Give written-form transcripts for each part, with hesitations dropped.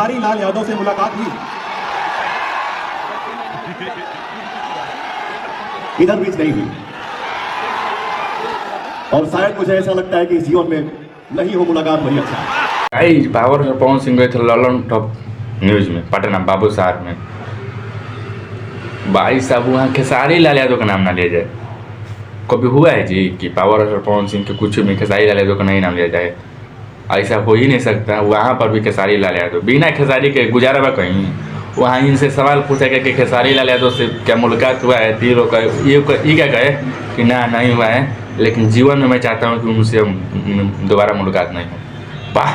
खेसारी लाल यादव से मुलाकात हुई? इधर बीच नहीं हुई, और शायद मुझे ऐसा लगता है कि इस जीवन में नहीं हो मुलाकात वही अच्छा है। भाई पावर स्टार पवन सिंह गए थे ललन टॉप न्यूज में पटना बाबू साहब में। भाई साहब वहाँ खेसारी लाल यादव का नाम ना लिया जाए। कभी हुआ है जी कि पावर स्टार पवन सिंह के कुछ में खेसारी लाल यादव का नहीं नाम लिया जाए? ऐसा हो ही नहीं सकता। वहाँ पर भी खेसारी लाल यादव बिना खेसारी के गुजारा बा कहीं? वहाँ इनसे सवाल पूछा गया कि खेसारी लाल यादव से क्या मुलाकात हुआ है? तीनों का ये क्या कहे कि ना नहीं हुआ है, लेकिन जीवन में मैं चाहता हूँ कि उनसे दोबारा मुलाकात नहीं हो। वाह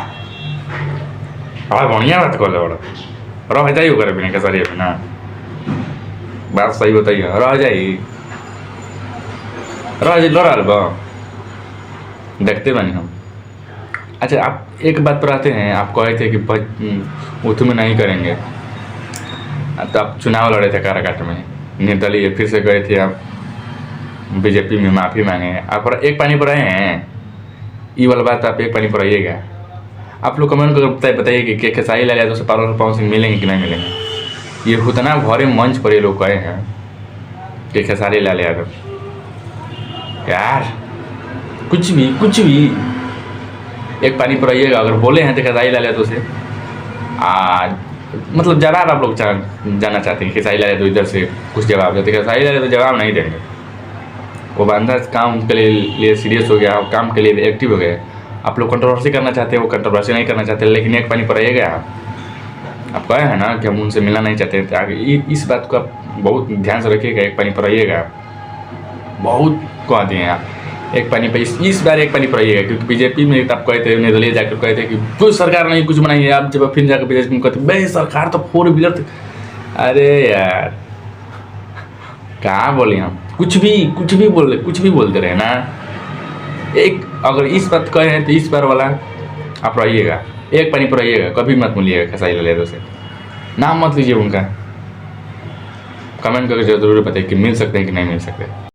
बड़ा बढ़िया बात कर रह जाइए करे बिना खेसारी में ना। बात सही बताइए, रह जाइए देखते बनी हम। अच्छा आप एक बात पर आते हैं, आप कहे थे कि उथ में नहीं करेंगे, तो आप चुनाव लड़े थे काराकाट में, निर्दलीय, फिर से गए थे आप बीजेपी में, माफ़ी मांगे। आप एक पानी पर रहे हैं, ये वाला बात आप एक पानी पर रहिएगा। आप लोग कमेंट करके बताइए कि खेसारी लाल यादव से पावर पवन सिंह मिलेंगे कि नहीं मिलेंगे। ये उतना भरे मंच पर ये लोग कहे हैं कि खेसारी लाल यादव, यार कुछ भी एक पानी पर रहिएगा। अगर बोले हैं तो खेसारी लाल यादव से मतलब जवाब आप लोग जानना चाहते हैं, खेसारी लाल यादव इधर से कुछ जवाब देते, खेसारी लाल यादव जवाब नहीं देंगे। वो बंदा काम के लिए सीरियस हो गया, काम के लिए एक्टिव हो गए। आप लोग कंट्रोवर्सी करना चाहते हैं, वो कंट्रोवर्सी नहीं करना चाहते, लेकिन एक पानी पर रहिएगा। आप कहे हैं ना कि हम उनसे मिलना नहीं चाहते, तो आगे इस बात को आप बहुत ध्यान से रखिएगा। एक पानी पर रहिएगा, बहुत कह दिए आप एक पानी पर, इस बार एक पानी पर रहिएगा। क्योंकि बीजेपी में आप कहे थे, निर्दलीय जाकर कहे थे कि कोई सरकार नहीं कुछ बनाई है। आप जब फिर जाकर बीजेपी में कहते भाई सरकार तो 4 व्हीलर। अरे यार कहाँ बोले हम, कुछ भी बोलते रहे ना। एक अगर इस बात कहे हैं तो इस बार वाला आप रहिएगा, एक पानी पर रहिएगा, कभी मत मिलिएगा खेसारी लाल यादव से, नाम मत लीजिए उनका। कमेंट करके जरूर बताइए कि मिल सकते हैं कि नहीं मिल सकते।